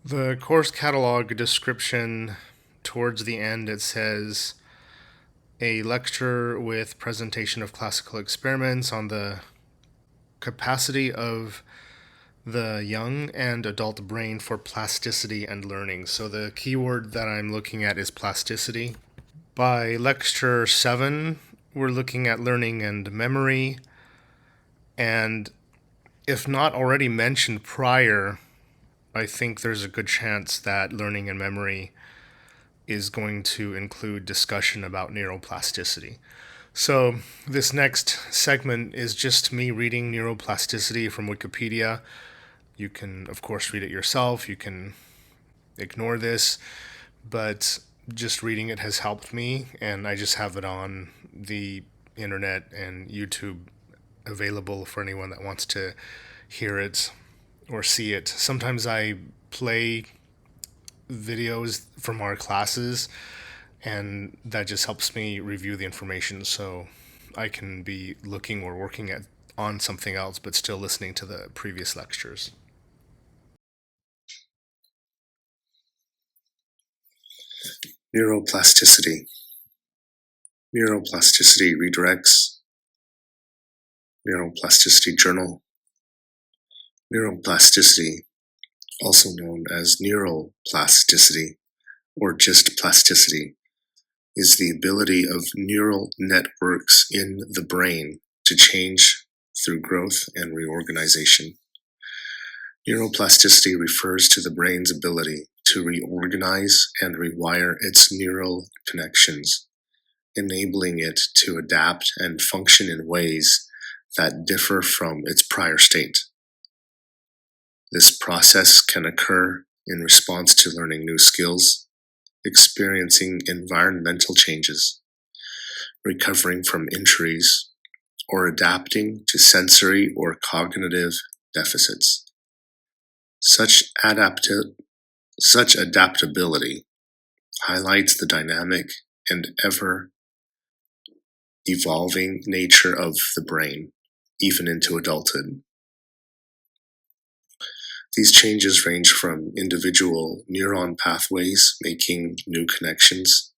The course catalog description towards the end, it says a lecture with presentation of classical experiments on the capacity of the young and adult brain for plasticity and learning. So the keyword that I'm looking at is plasticity. By lecture 7, we're looking at learning and memory. And if not already mentioned prior, I think there's a good chance that learning and memory is going to include discussion about neuroplasticity. So, this next segment is just me reading neuroplasticity from Wikipedia. You can, of course, read it yourself. You can ignore this, but just reading it has helped me, and I just have it on the internet and YouTube available for anyone that wants to hear it or see it. Sometimes I play videos from our classes, and that just helps me review the information so I can be looking or working at on something else but still listening to the previous lectures. Neuroplasticity. Neuroplasticity redirects. Neuroplasticity journal. Neuroplasticity, also known as neural plasticity or just plasticity, is the ability of neural networks in the brain to change through growth and reorganization. Neuroplasticity refers to the brain's ability to reorganize and rewire its neural connections, enabling it to adapt and function in ways that differ from its prior state. This process can occur in response to learning new skills, experiencing environmental changes, recovering from injuries, or adapting to sensory or cognitive deficits. Such adaptability highlights the dynamic and ever-evolving nature of the brain, even into adulthood. These changes range from individual neuron pathways making new connections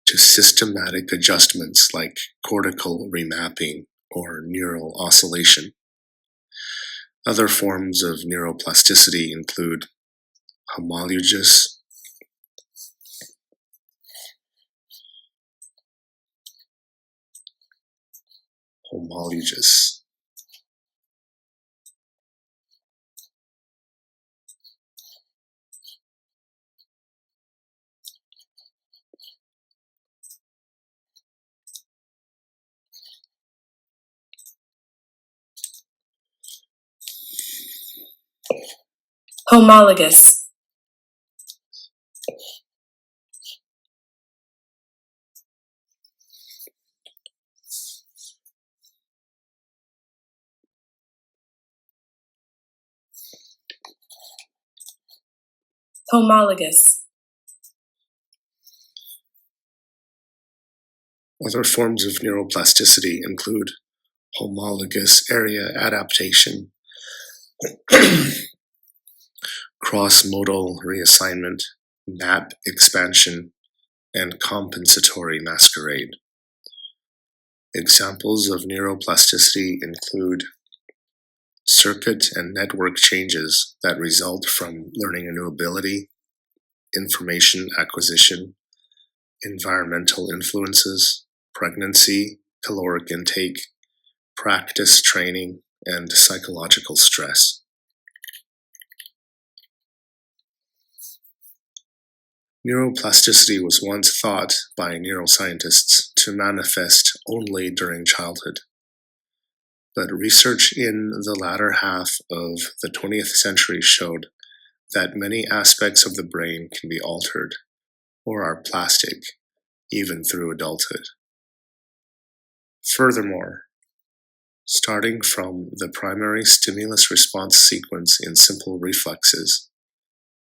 to systematic adjustments like cortical remapping or neural oscillation. Other forms of neuroplasticity include homologous homologous Homologous. Homologous. Other forms of neuroplasticity include homologous area adaptation, cross-modal reassignment, map expansion, and compensatory masquerade. Examples of neuroplasticity include circuit and network changes that result from learning a new ability, information acquisition, environmental influences, pregnancy, caloric intake, practice training, and psychological stress. Neuroplasticity was once thought by neuroscientists to manifest only during childhood. But research in the latter half of the 20th century showed that many aspects of the brain can be altered or are plastic even through adulthood. Furthermore, starting from the primary stimulus-response sequence in simple reflexes,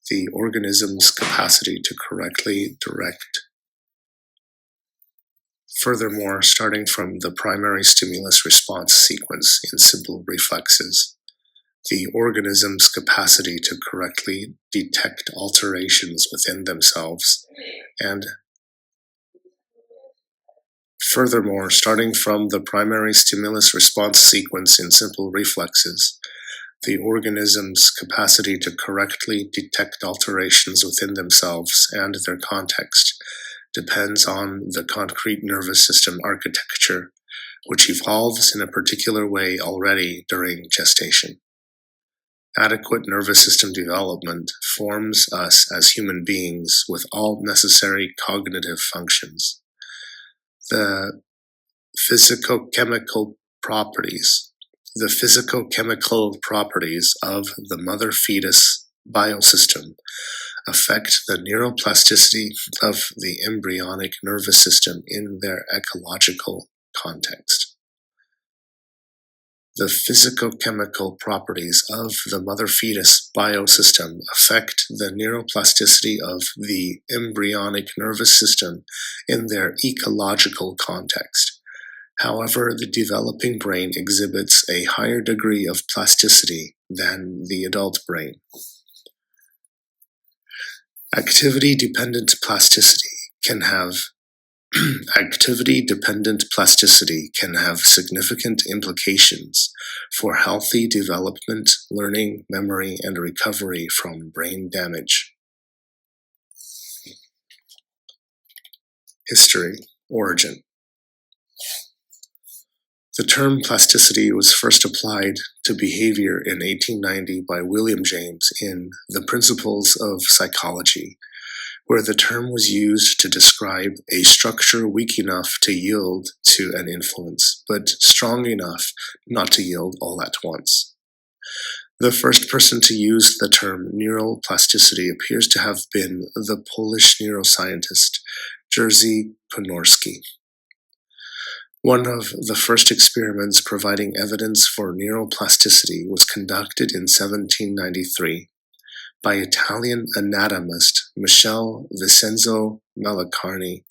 the organism's capacity to correctly direct. Furthermore, starting from the primary stimulus-response sequence in simple reflexes, the organism's capacity to correctly detect alterations within themselves, and furthermore, starting from the primary stimulus-response sequence in simple reflexes, the organism's capacity to correctly detect alterations within themselves and their context depends on the concrete nervous system architecture, which evolves in a particular way already during gestation. Adequate nervous system development forms us as human beings with all necessary cognitive functions. The physicochemical properties of the mother-fetus biosystem affect the neuroplasticity of the embryonic nervous system in their ecological context. The physicochemical properties of the mother-fetus biosystem affect the neuroplasticity of the embryonic nervous system in their ecological context. However, the developing brain exhibits a higher degree of plasticity than the adult brain. Activity-dependent plasticity can have significant implications for healthy development, learning, memory, and recovery from brain damage. History, origin. The term plasticity was first applied to behavior in 1890 by William James in The Principles of Psychology, where the term was used to describe a structure weak enough to yield to an influence, but strong enough not to yield all at once. The first person to use the term neuroplasticity appears to have been the Polish neuroscientist Jerzy Ponorski. One of the first experiments providing evidence for neuroplasticity was conducted in 1793 by Italian anatomist Michele Vincenzo Malacarne,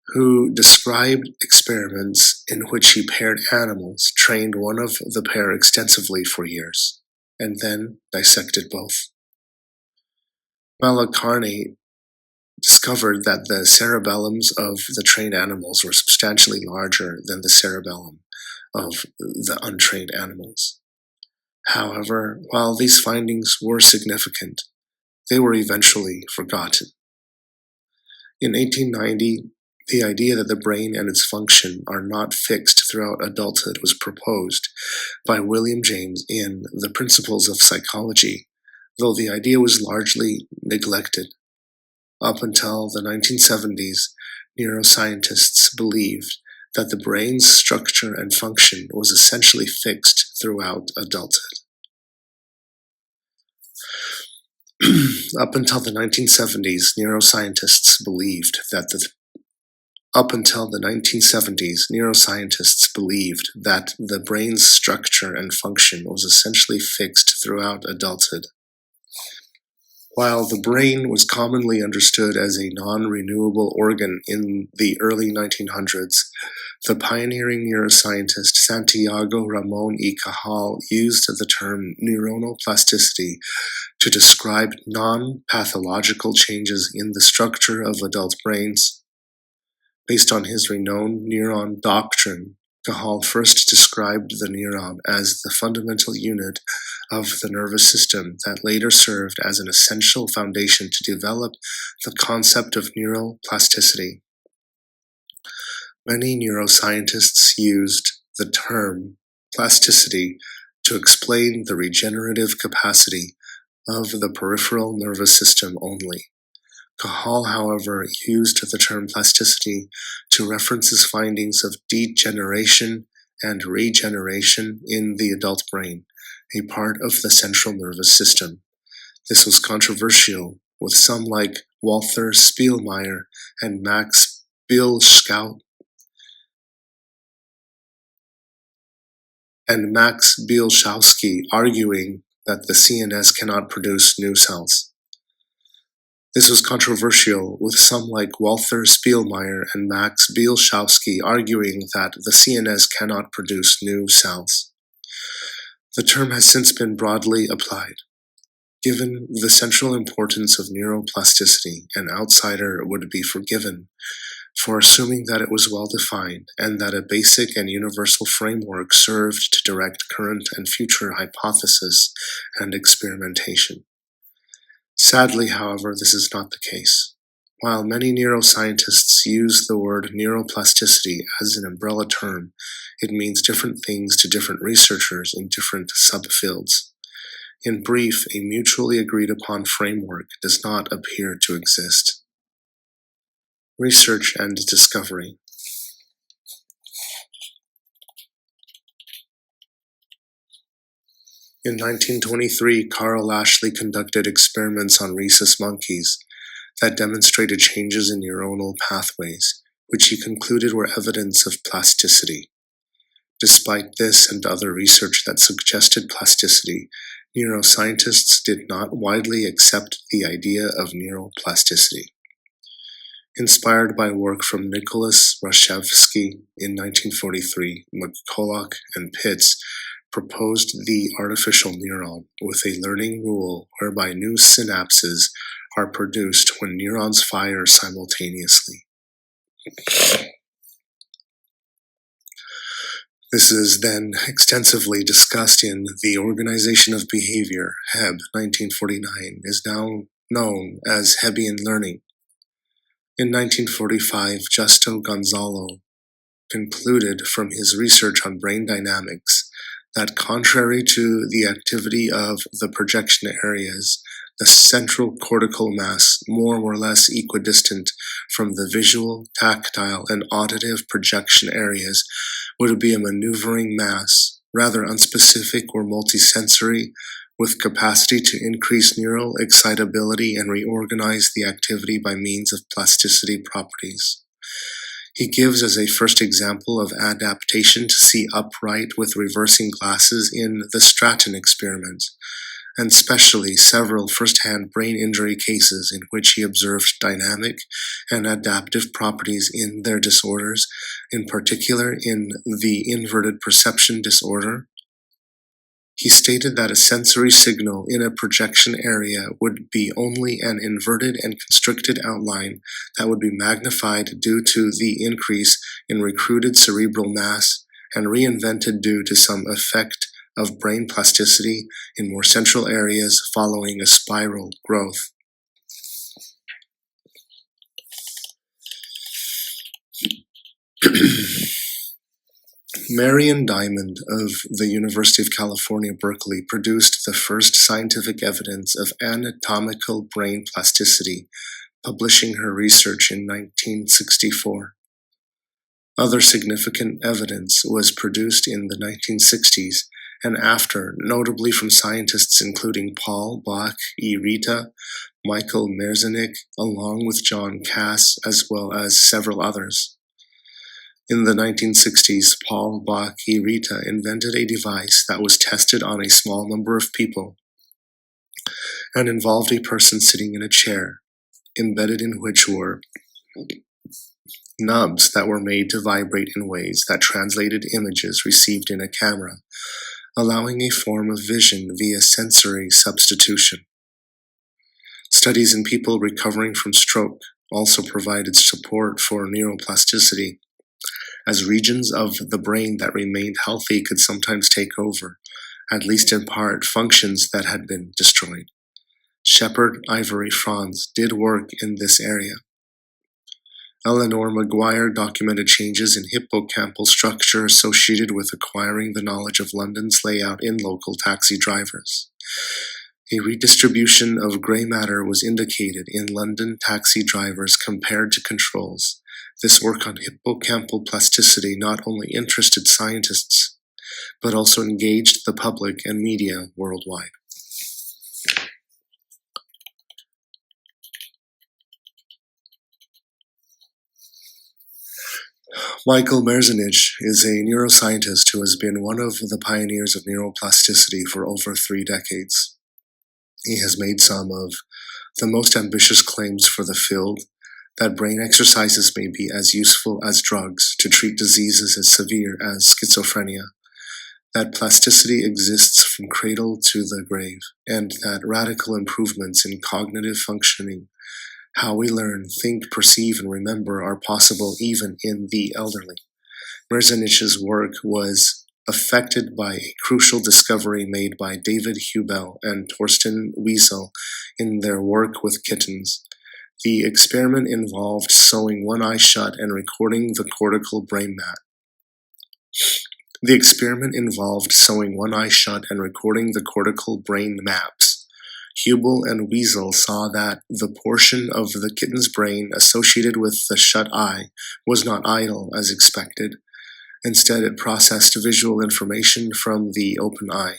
who described experiments in which he paired animals, trained one of the pair extensively for years, and then dissected both. Malacarne discovered that the cerebellums of the trained animals were substantially larger than the cerebellum of the untrained animals. However, while these findings were significant, they were eventually forgotten. In 1890, the idea that the brain and its function are not fixed throughout adulthood was proposed by William James in The Principles of Psychology, though the idea was largely neglected. Up until the 1970s, neuroscientists believed that the brain's structure and function was essentially fixed throughout adulthood. Up until the 1970s, neuroscientists believed that the brain's structure and function was essentially fixed throughout adulthood. While the brain was commonly understood as a non-renewable organ in the early 1900s, the pioneering neuroscientist Santiago Ramon y Cajal used the term neuronal plasticity to describe non-pathological changes in the structure of adult brains. Based on his renowned neuron doctrine, Cajal first described the neuron as the fundamental unit of the nervous system that later served as an essential foundation to develop the concept of neural plasticity. Many neuroscientists used the term plasticity to explain the regenerative capacity of the peripheral nervous system only. Cajal, however, used the term plasticity to reference his findings of degeneration and regeneration in the adult brain, a part of the central nervous system. This was controversial, with some like Walter Spielmeyer and Max Bielszowski arguing that the CNS cannot produce new cells. This was controversial, with some like Walter Spielmeyer and Max Bielszowski arguing that the CNS cannot produce new cells. The term has since been broadly applied. Given the central importance of neuroplasticity, an outsider would be forgiven for assuming that it was well defined and that a basic and universal framework served to direct current and future hypothesis and experimentation. Sadly, however, this is not the case. While many neuroscientists use the word neuroplasticity as an umbrella term, it means different things to different researchers in different subfields. In brief, a mutually agreed upon framework does not appear to exist. Research and discovery. In 1923, Carl Lashley conducted experiments on rhesus monkeys that demonstrated changes in neuronal pathways, which he concluded were evidence of plasticity. Despite this and other research that suggested plasticity, neuroscientists did not widely accept the idea of neuroplasticity. Inspired by work from Nicholas Rashevsky in 1943, McCulloch and Pitts proposed the artificial neuron with a learning rule whereby new synapses are produced when neurons fire simultaneously. This is then extensively discussed in The Organization of Behavior, Hebb, 1949, is now known as Hebbian learning. In 1945, Justo Gonzalo concluded from his research on brain dynamics that contrary to the activity of the projection areas, the central cortical mass, more or less equidistant from the visual, tactile, and auditive projection areas, would be a maneuvering mass, rather unspecific or multisensory, with capacity to increase neural excitability and reorganize the activity by means of plasticity properties. He gives as a first example of adaptation to see upright with reversing glasses in the Stratton experiment, and specially several first-hand brain injury cases in which he observed dynamic and adaptive properties in their disorders, in particular in the inverted perception disorder. He stated that a sensory signal in a projection area would be only an inverted and constricted outline that would be magnified due to the increase in recruited cerebral mass and reinvented due to some effect of brain plasticity in more central areas following a spiral growth. Marion Diamond of the University of California, Berkeley produced the first scientific evidence of anatomical brain plasticity, publishing her research in 1964. Other significant evidence was produced in the 1960s and after, notably from scientists including Paul Bach-y-Rita, Michael Merzenich, along with John Cass, as well as several others. In the 1960s, Paul Bach-y-Rita invented a device that was tested on a small number of people and involved a person sitting in a chair, embedded in which were nubs that were made to vibrate in ways that translated images received in a camera, allowing a form of vision via sensory substitution. Studies in people recovering from stroke also provided support for neuroplasticity, as regions of the brain that remained healthy could sometimes take over, at least in part, functions that had been destroyed. Shepard Ivory Franz did work in this area. Eleanor Maguire documented changes in hippocampal structure associated with acquiring the knowledge of London's layout in local taxi drivers. A redistribution of gray matter was indicated in London taxi drivers compared to controls. This work on hippocampal plasticity not only interested scientists, but also engaged the public and media worldwide. Michael Merzenich is a neuroscientist who has been one of the pioneers of neuroplasticity for over 3 decades. He has made some of the most ambitious claims for the field, that brain exercises may be as useful as drugs to treat diseases as severe as schizophrenia, that plasticity exists from cradle to the grave, and that radical improvements in cognitive functioning, how we learn, think, perceive, and remember, are possible even in the elderly. Merzenich's work was affected by a crucial discovery made by David Hubel and Torsten Wiesel in their work with kittens. The experiment involved sewing one eye shut and recording the cortical brain map. The experiment involved sewing one eye shut and recording the cortical brain maps. Hubel and Wiesel saw that the portion of the kitten's brain associated with the shut eye was not idle as expected. Instead, it processed visual information from the open eye.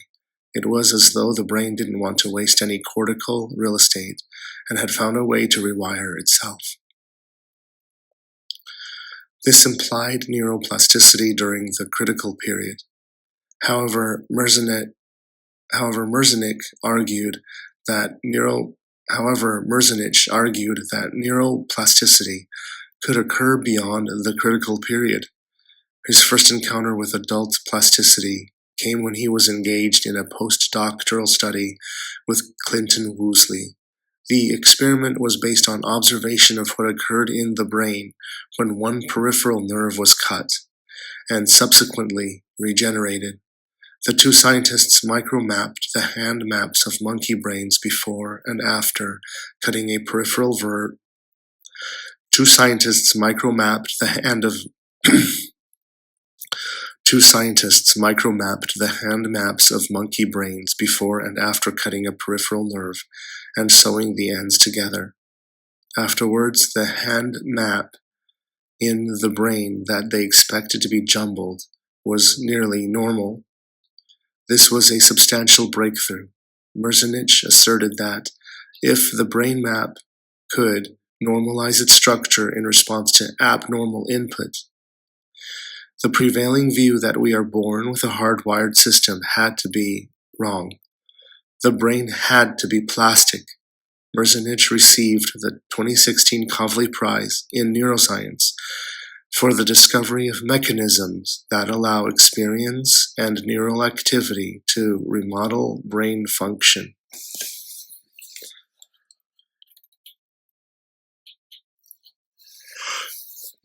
It was as though the brain didn't want to waste any cortical real estate and had found a way to rewire itself. This implied neuroplasticity during the critical period. However, Merzenich argued that neuroplasticity could occur beyond the critical period. His first encounter with adult plasticity came when he was engaged in a postdoctoral study with Clinton Woosley. The experiment was based on observation of what occurred in the brain when one peripheral nerve was cut and subsequently regenerated. The two scientists micromapped the hand maps of monkey brains before and after cutting a peripheral nerve. Two scientists micromapped the hand maps of monkey brains before and after cutting a peripheral nerve and sewing the ends together. Afterwards, the hand map in the brain that they expected to be jumbled was nearly normal. This was a substantial breakthrough. Merzenich asserted that if the brain map could normalize its structure in response to abnormal input, the prevailing view that we are born with a hardwired system had to be wrong. The brain had to be plastic. Merzenich received the 2016 Kavli Prize in Neuroscience for the discovery of mechanisms that allow experience and neural activity to remodel brain function.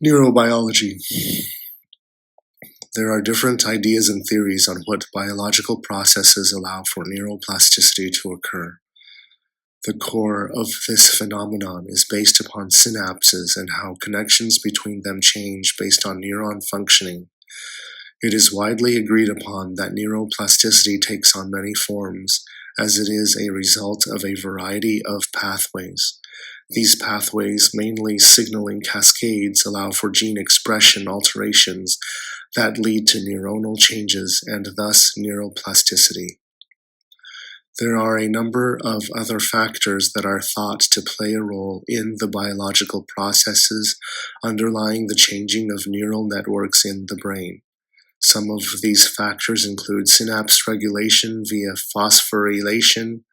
Neurobiology. There are different ideas and theories on what biological processes allow for neuroplasticity to occur. The core of this phenomenon is based upon synapses and how connections between them change based on neuron functioning. It is widely agreed upon that neuroplasticity takes on many forms, as it is a result of a variety of pathways. These pathways, mainly signaling cascades, allow for gene expression alterations that lead to neuronal changes and thus neuroplasticity. There are a number of other factors that are thought to play a role in the biological processes underlying the changing of neural networks in the brain. Some of these factors include synapse regulation via phosphorylation,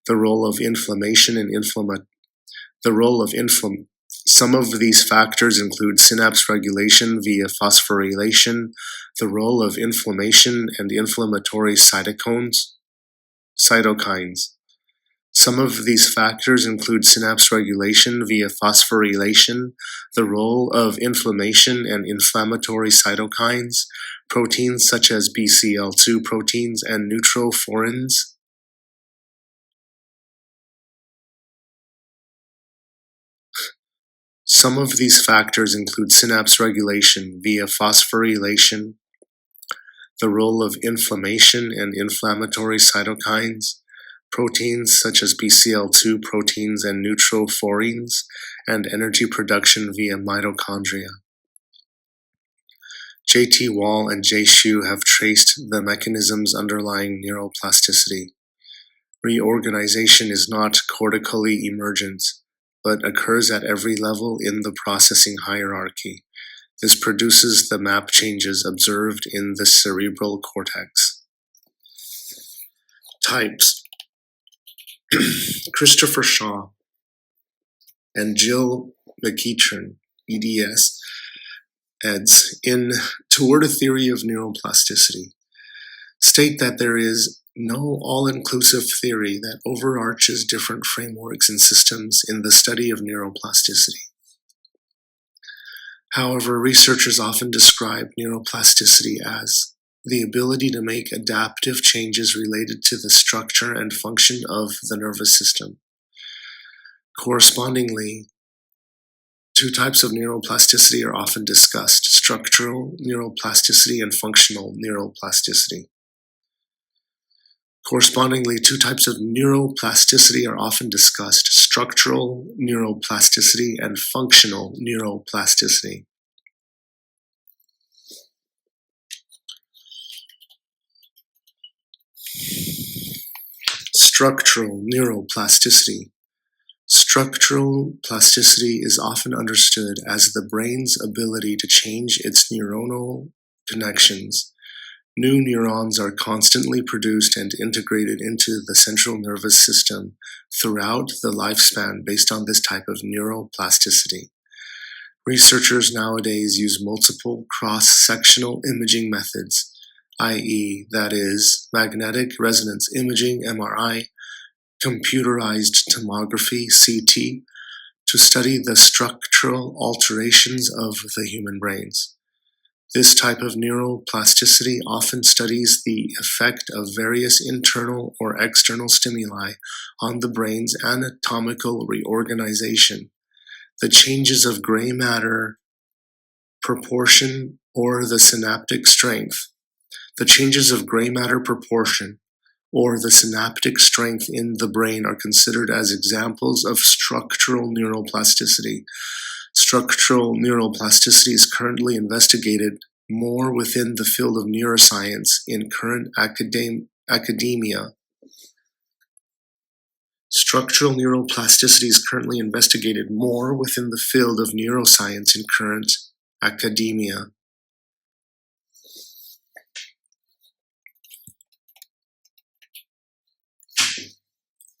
the role of inflammation and Some of these factors include synapse regulation via phosphorylation, the role of inflammation and inflammatory cytokines. Some of these factors include synapse regulation via phosphorylation, the role of inflammation and inflammatory cytokines, proteins such as BCL2 proteins and neutrophorins. Some of these factors include synapse regulation via phosphorylation, the role of inflammation and inflammatory cytokines, proteins such as BCL2 proteins and neutrophorins, and energy production via mitochondria. J.T. Wall and J. Shu have traced the mechanisms underlying neuroplasticity. Reorganization is not cortically emergent, but occurs at every level in the processing hierarchy. This produces the map changes observed in the cerebral cortex. types. Christopher Shaw and Jill McEachern, eds, in Toward a Theory of Neuroplasticity, state that there is no all-inclusive theory that overarches different frameworks and systems in the study of neuroplasticity. However, researchers often describe neuroplasticity as the ability to make adaptive changes related to the structure and function of the nervous system. Correspondingly, two types of neuroplasticity are often discussed: structural neuroplasticity and functional neuroplasticity. Correspondingly, two types of neuroplasticity are often discussed: structural neuroplasticity and functional neuroplasticity. Structural neuroplasticity. Structural plasticity is often understood as the brain's ability to change its neuronal connections. New neurons are constantly produced and integrated into the central nervous system throughout the lifespan based on this type of neuroplasticity. Researchers nowadays use multiple cross-sectional imaging methods, i.e., that is, magnetic resonance imaging, MRI, computerized tomography, CT, to study the structural alterations of the human brains. This type of neuroplasticity often studies the effect of various internal or external stimuli on the brain's anatomical reorganization, the changes of gray matter proportion or the synaptic strength. The changes of gray matter proportion or the synaptic strength in the brain are considered as examples of structural neuroplasticity. Structural neuroplasticity is currently investigated more within the field of neuroscience in current academia. Structural neuroplasticity is currently investigated more within the field of neuroscience in current academia.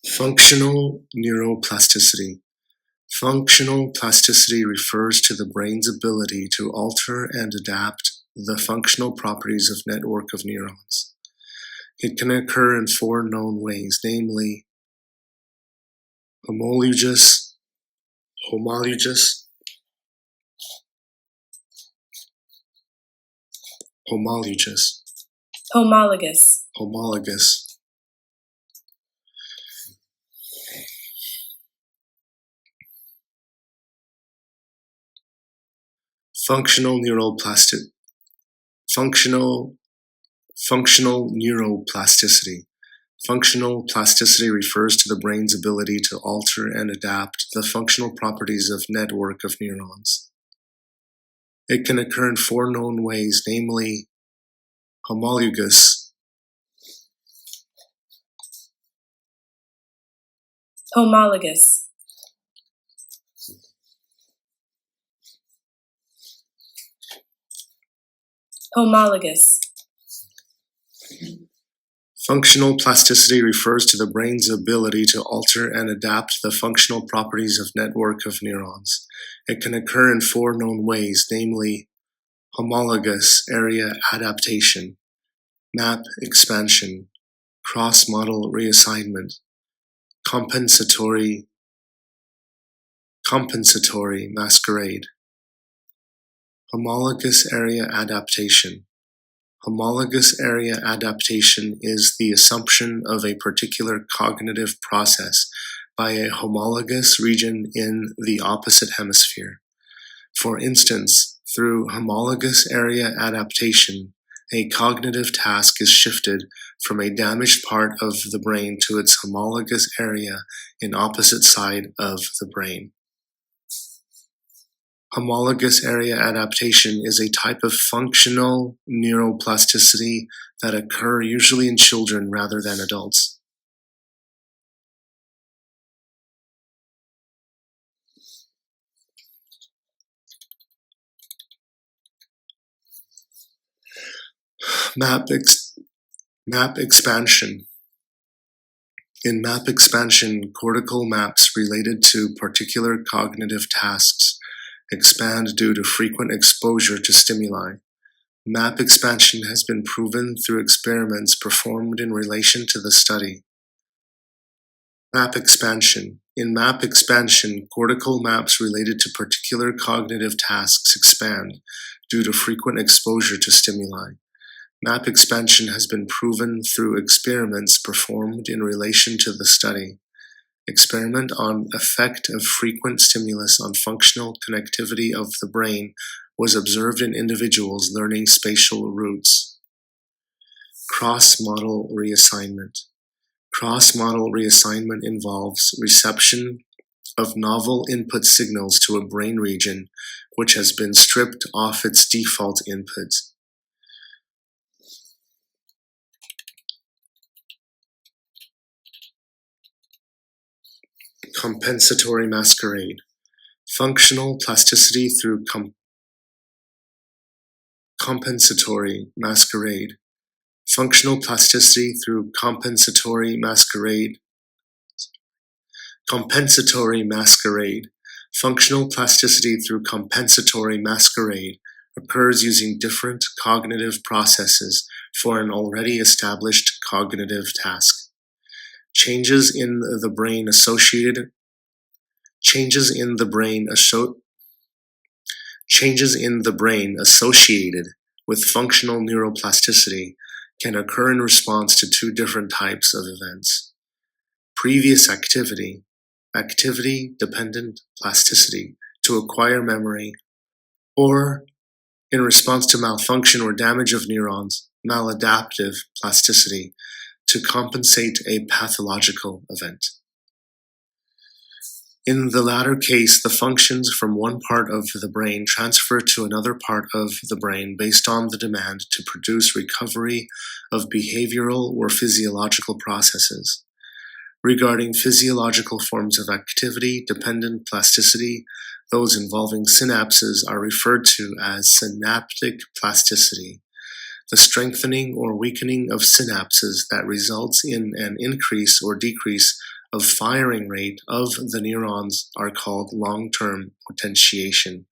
Functional neuroplasticity. Functional plasticity refers to the brain's ability to alter and adapt the functional properties of network of neurons. It can occur in four known ways, namely homologous, homologous, functional neuroplasticity. Functional neuroplasticity. Functional plasticity refers to the brain's ability to alter and adapt the functional properties of network of neurons. It can occur in four known ways, namely homologous, Functional plasticity refers to the brain's ability to alter and adapt the functional properties of network of neurons. It can occur in four known ways, namely homologous area adaptation, map expansion, cross-model reassignment, compensatory masquerade. Homologous area adaptation. Homologous area adaptation is the assumption of a particular cognitive process by a homologous region in the opposite hemisphere. For instance, through homologous area adaptation, a cognitive task is shifted from a damaged part of the brain to its homologous area in opposite side of the brain. Homologous area adaptation is a type of functional neuroplasticity that occur usually in children rather than adults. Map expansion. In map expansion, cortical maps related to particular cognitive tasks expand due to frequent exposure to stimuli. Map expansion has been proven through experiments performed in relation to the study. Map expansion. In map expansion, cortical maps related to particular cognitive tasks expand due to frequent exposure to stimuli. Map expansion has been proven through experiments performed in relation to the study. Experiment on effect of frequent stimulus on functional connectivity of the brain was observed in individuals learning spatial routes. Cross-model reassignment. Cross-model reassignment involves reception of novel input signals to a brain region which has been stripped off its default input. Compensatory masquerade. Functional plasticity through compensatory masquerade. Functional plasticity through compensatory masquerade. Compensatory masquerade. Functional plasticity through compensatory masquerade occurs using different cognitive processes for an already established cognitive task. Changes in the brain associated with functional neuroplasticity can occur in response to two different types of events. Previous activity-dependent plasticity to acquire memory, or in response to malfunction or damage of neurons, maladaptive plasticity to compensate a pathological event. In the latter case, the functions from one part of the brain transfer to another part of the brain based on the demand to produce recovery of behavioral or physiological processes. Regarding physiological forms of activity-dependent plasticity, those involving synapses are referred to as synaptic plasticity. The strengthening or weakening of synapses that results in an increase or decrease of firing rate of the neurons are called long-term potentiation,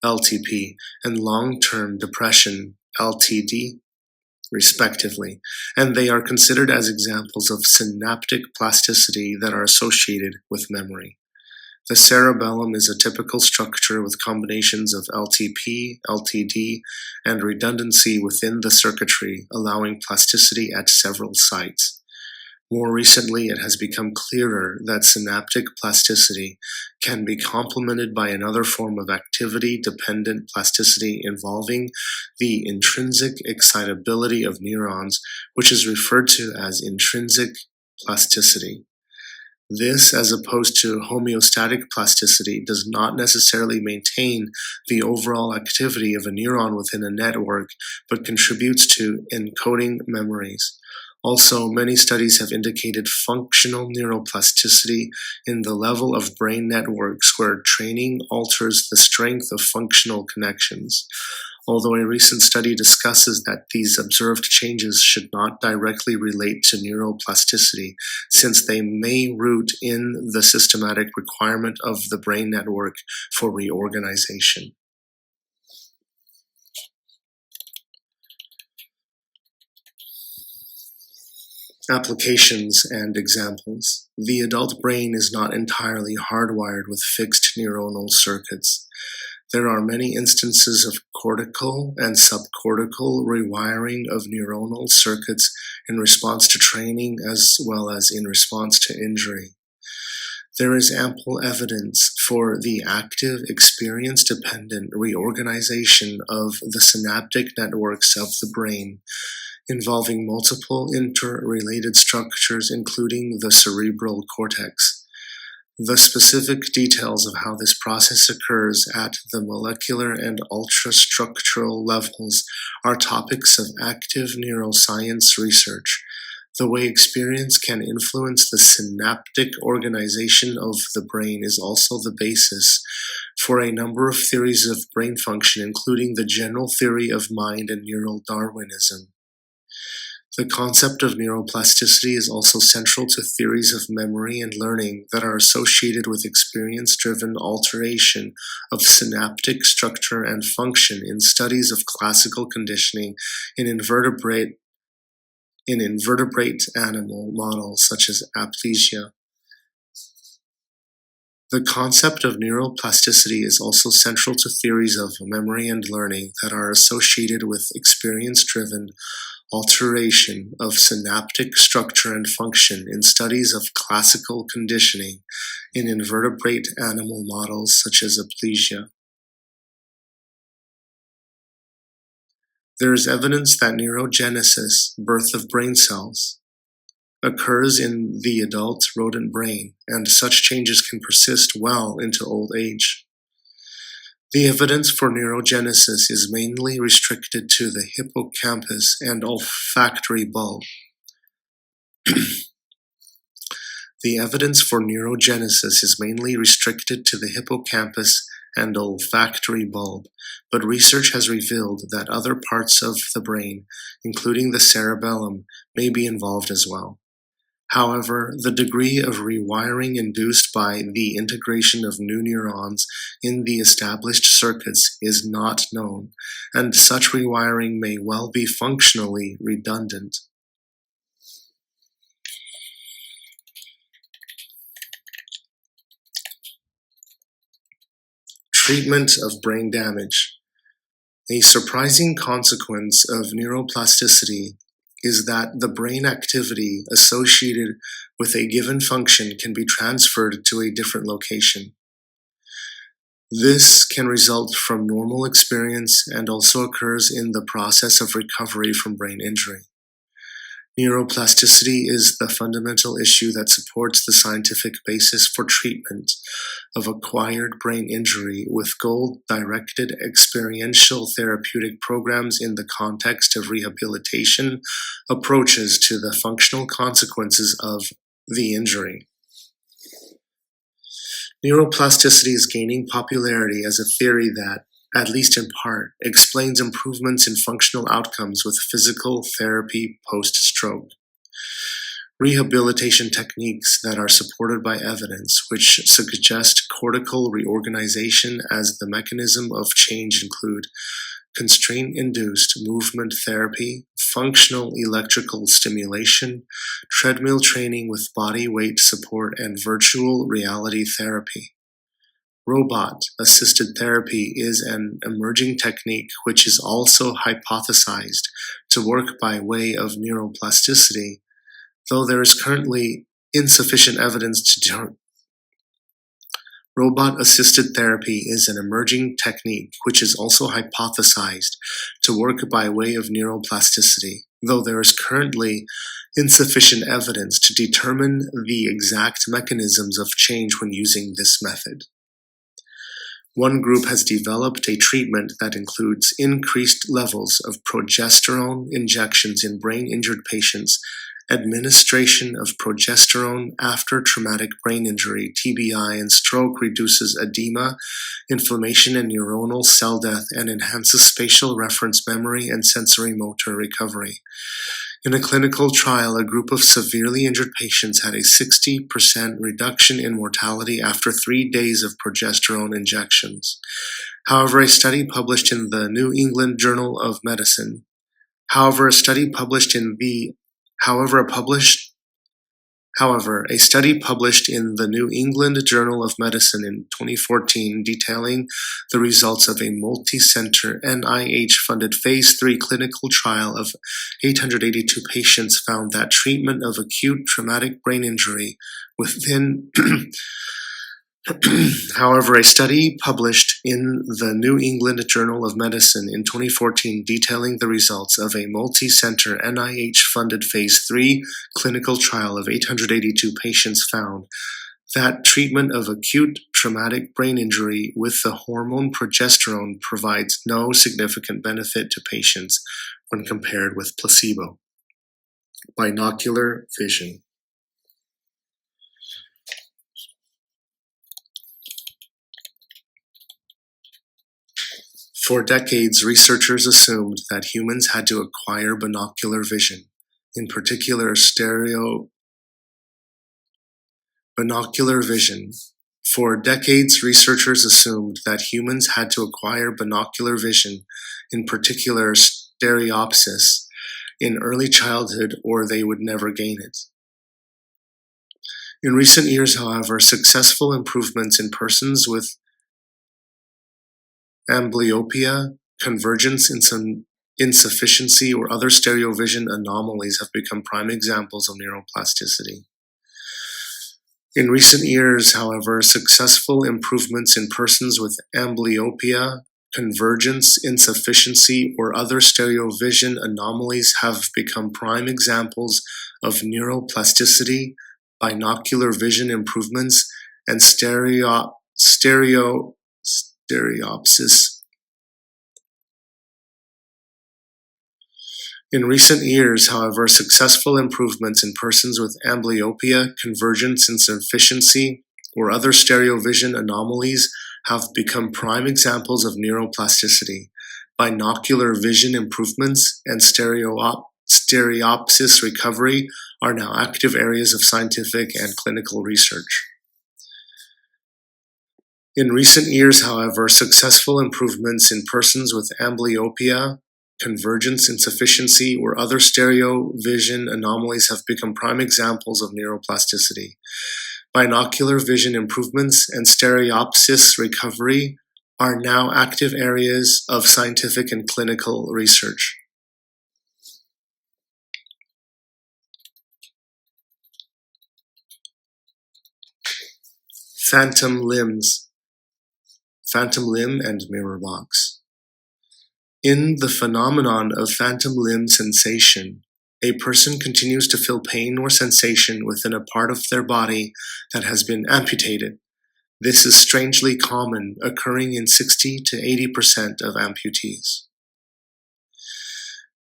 LTP, and long-term depression, LTD, respectively, and they are considered as examples of synaptic plasticity that are associated with memory. The cerebellum is a typical structure with combinations of LTP, LTD, and redundancy within the circuitry, allowing plasticity at several sites. More recently, it has become clearer that synaptic plasticity can be complemented by another form of activity-dependent plasticity involving the intrinsic excitability of neurons, which is referred to as intrinsic plasticity. This, as opposed to homeostatic plasticity, does not necessarily maintain the overall activity of a neuron within a network, but contributes to encoding memories. Also, many studies have indicated functional neuroplasticity in the level of brain networks where training alters the strength of functional connections. Although a recent study discusses that these observed changes should not directly relate to neuroplasticity, since they may root in the systematic requirement of the brain network for reorganization. Applications and examples. The adult brain is not entirely hardwired with fixed neuronal circuits. There are many instances of cortical and subcortical rewiring of neuronal circuits in response to training as well as in response to injury. There is ample evidence for the active, experience-dependent reorganization of the synaptic networks of the brain, involving multiple interrelated structures, including the cerebral cortex. The specific details of how this process occurs at the molecular and ultrastructural levels are topics of active neuroscience research. The way experience can influence the synaptic organization of the brain is also the basis for a number of theories of brain function, including the general theory of mind and neural Darwinism. The concept of neuroplasticity is also central to theories of memory and learning that are associated with experience-driven alteration of synaptic structure and function in studies of classical conditioning in invertebrate animal models such as aplysia. The concept of neuroplasticity is also central to theories of memory and learning that are associated with experience-driven alteration of synaptic structure and function in studies of classical conditioning in invertebrate animal models such as aplysia. There is evidence that neurogenesis, birth of brain cells, occurs in the adult rodent brain, and such changes can persist well into old age. The evidence for neurogenesis is mainly restricted to the hippocampus and olfactory bulb. The evidence for neurogenesis is mainly restricted to the hippocampus and olfactory bulb, but research has revealed that other parts of the brain, including the cerebellum, may be involved as well. However, the degree of rewiring induced by the integration of new neurons in the established circuits is not known, and such rewiring may well be functionally redundant. Treatment of brain damage. A surprising consequence of neuroplasticity is that the brain activity associated with a given function can be transferred to a different location. This can result from normal experience and also occurs in the process of recovery from brain injury. Neuroplasticity is the fundamental issue that supports the scientific basis for treatment of acquired brain injury with goal-directed experiential therapeutic programs in the context of rehabilitation approaches to the functional consequences of the injury. Neuroplasticity is gaining popularity as a theory that, at least in part, explains improvements in functional outcomes with physical therapy post-stroke. Rehabilitation techniques that are supported by evidence, which suggest cortical reorganization as the mechanism of change, include constraint-induced movement therapy, functional electrical stimulation, treadmill training with body weight support, and virtual reality therapy. Robot-assisted therapy is an emerging technique which is also hypothesized to work by way of neuroplasticity, though there is currently insufficient evidence to Robot-assisted therapy is an emerging technique which is also hypothesized to work by way of neuroplasticity, though there is currently insufficient evidence to determine the exact mechanisms of change when using this method. One group has developed a treatment that includes increased levels of progesterone injections in brain-injured patients, administration of progesterone after traumatic brain injury, TBI, and stroke reduces edema, inflammation, and neuronal cell death, and enhances spatial reference memory and sensory motor recovery. In a clinical trial, a group of severely injured patients had a 60% reduction in mortality after 3 days of progesterone injections. However, a study published in the New England Journal of Medicine a study published in the New England Journal of Medicine in 2014 detailing the results of a multi-center NIH-funded Phase 3 clinical trial of 882 patients found that treatment of acute traumatic brain injury within However, a study published in the New England Journal of Medicine in 2014 detailing the results of a multi-center NIH-funded Phase 3 clinical trial of 882 patients found that treatment of acute traumatic brain injury with the hormone progesterone provides no significant benefit to patients when compared with placebo. Binocular vision. For decades, researchers assumed that humans had to acquire binocular vision, in particular binocular vision. For decades, researchers assumed that humans had to acquire binocular vision, in particular stereopsis, in early childhood or they would never gain it. In recent years, however, successful improvements in persons with amblyopia, convergence insufficiency, or other stereovision anomalies have become prime examples of neuroplasticity. In recent years, however, successful improvements in persons with amblyopia, convergence insufficiency, or other stereovision anomalies have become prime examples of neuroplasticity, binocular vision improvements, and stereopsis. In recent years, however, successful improvements in persons with amblyopia, convergence insufficiency, or other stereovision anomalies have become prime examples of neuroplasticity. Binocular vision improvements and stereopsis recovery are now active areas of scientific and clinical research. In recent years, however, successful improvements in persons with amblyopia, convergence insufficiency, or other stereovision anomalies have become prime examples of neuroplasticity. Binocular vision improvements and stereopsis recovery are now active areas of scientific and clinical research. Phantom limb and mirror box. In the phenomenon of phantom limb sensation, a person continues to feel pain or sensation within a part of their body that has been amputated. This is strangely common, occurring in 60 to 80% of amputees.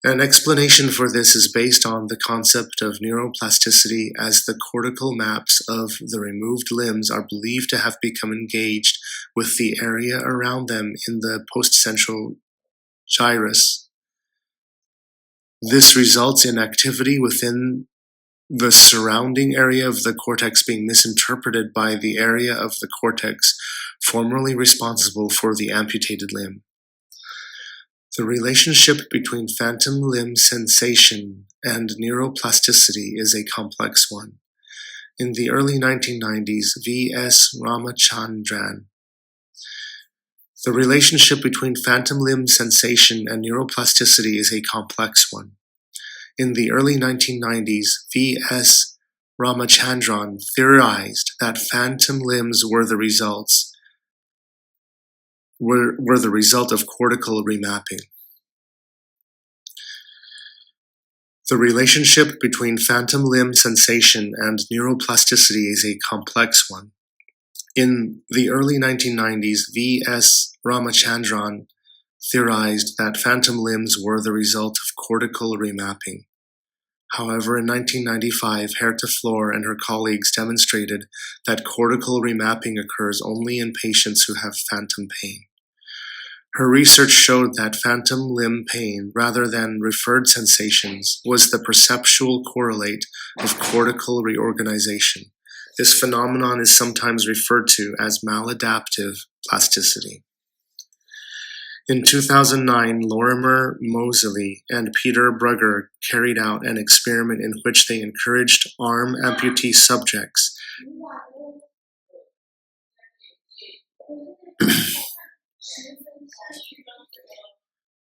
An explanation for this is based on the concept of neuroplasticity, as the cortical maps of the removed limbs are believed to have become engaged with the area around them in the postcentral gyrus. This results in activity within the surrounding area of the cortex being misinterpreted by the area of the cortex formerly responsible for the amputated limb. The relationship between phantom limb sensation and neuroplasticity is a complex one. In the early 1990s, V.S. Ramachandran. The relationship between phantom limb sensation and neuroplasticity is a complex one. In the early 1990s, V.S. Ramachandran theorized that phantom limbs were the result of cortical remapping. The relationship between phantom limb sensation and neuroplasticity is a complex one. In the early 1990s, V.S. Ramachandran theorized that phantom limbs were the result of cortical remapping. However, in 1995, Herta Floor and her colleagues demonstrated that cortical remapping occurs only in patients who have phantom pain. Her research showed that phantom limb pain, rather than referred sensations, was the perceptual correlate of cortical reorganization. This phenomenon is sometimes referred to as maladaptive plasticity. In 2009, Lorimer Moseley and Peter Brugger carried out an experiment in which they encouraged arm amputee subjects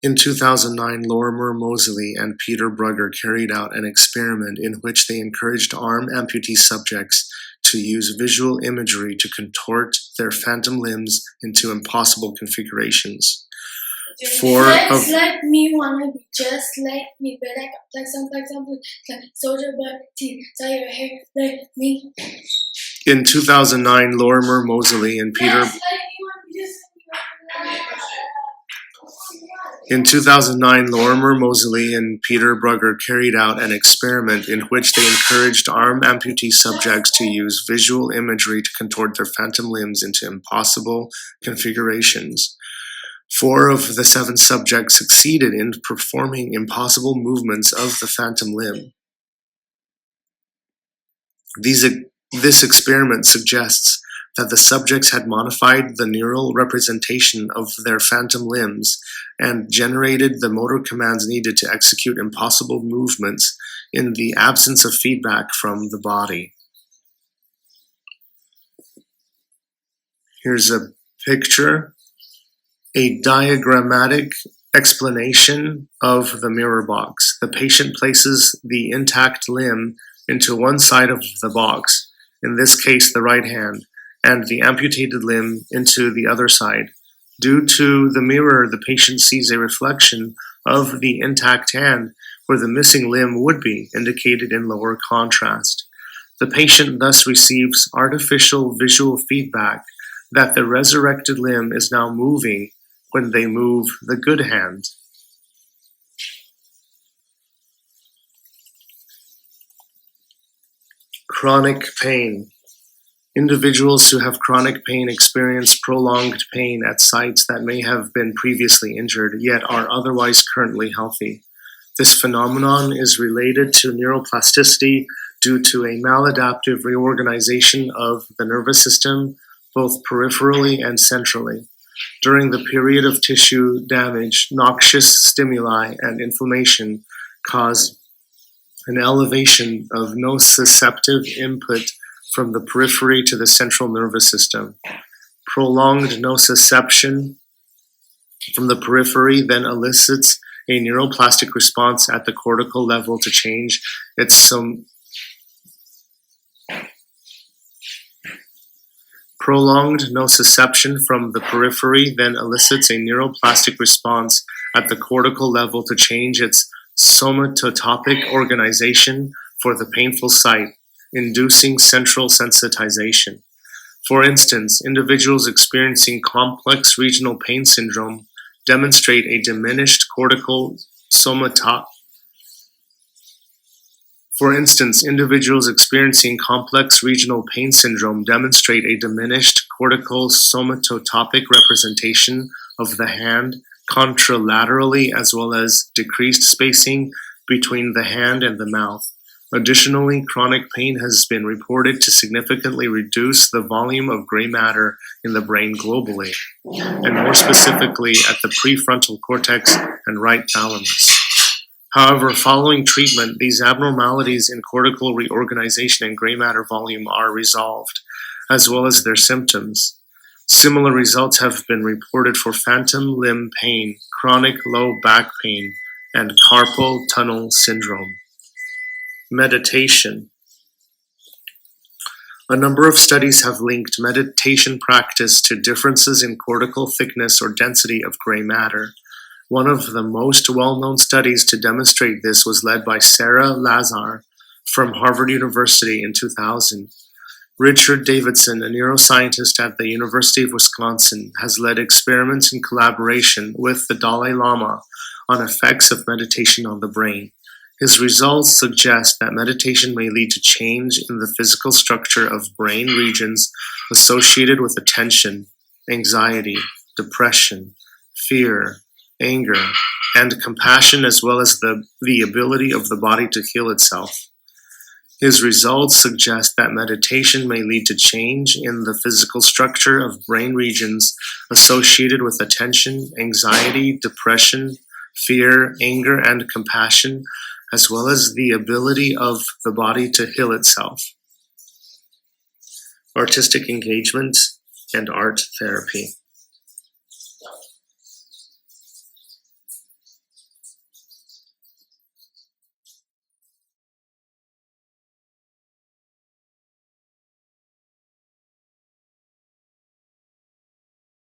In 2009, Lorimer Moseley and Peter Brugger carried out an experiment in which they encouraged arm amputee subjects to use visual imagery to contort their phantom limbs into impossible configurations. Just let me wanna be, just let me be like some soldier but teeth, tie your hair, let me. In 2009, Lorimer Moseley and Peter In 2009, Lorimer Moseley and Peter Brugger carried out an experiment in which they encouraged arm amputee subjects to use visual imagery to contort their phantom limbs into impossible configurations. 4 of the 7 subjects succeeded in performing impossible movements of the phantom limb. This experiment suggests that the subjects had modified the neural representation of their phantom limbs and generated the motor commands needed to execute impossible movements in the absence of feedback from the body. Here's a picture, a diagrammatic explanation of the mirror box. The patient places the intact limb into one side of the box, in this case the right hand, and the amputated limb into the other side. Due to the mirror, the patient sees a reflection of the intact hand where the missing limb would be, indicated in lower contrast. The patient thus receives artificial visual feedback that the resurrected limb is now moving when they move the good hand. Chronic pain. Individuals who have chronic pain experience prolonged pain at sites that may have been previously injured, yet are otherwise currently healthy. This phenomenon is related to neuroplasticity due to a maladaptive reorganization of the nervous system, both peripherally and centrally. During the period of tissue damage, noxious stimuli and inflammation cause an elevation of nociceptive input from the periphery to the central nervous system. Prolonged nociception from the periphery then elicits a neuroplastic response at the cortical level to change its Prolonged nociception from the periphery then elicits a neuroplastic response at the cortical level to change its somatotopic organization for the painful site, inducing central sensitization. For instance, individuals experiencing complex regional pain syndrome demonstrate a diminished cortical somatotopic representation of the hand contralaterally, as well as decreased spacing between the hand and the mouth. Additionally, chronic pain has been reported to significantly reduce the volume of gray matter in the brain globally, and more specifically at the prefrontal cortex and right thalamus. However, following treatment, these abnormalities in cortical reorganization and gray matter volume are resolved, as well as their symptoms. Similar results have been reported for phantom limb pain, chronic low back pain, and carpal tunnel syndrome. Meditation. A number of studies have linked meditation practice to differences in cortical thickness or density of gray matter. One of the most well-known studies to demonstrate this was led by Sarah Lazar from Harvard University in 2000. Richard Davidson, a neuroscientist at the University of Wisconsin, has led experiments in collaboration with the Dalai Lama on effects of meditation on the brain. His results suggest that meditation may lead to change in the physical structure of brain regions associated with attention, anxiety, depression, fear, anger, and compassion, as well as the ability of the body to heal itself. His results suggest that meditation may lead to change in the physical structure of brain regions associated with attention, anxiety, depression, fear, anger, and compassion, as well as the ability of the body to heal itself. Artistic engagement and art therapy.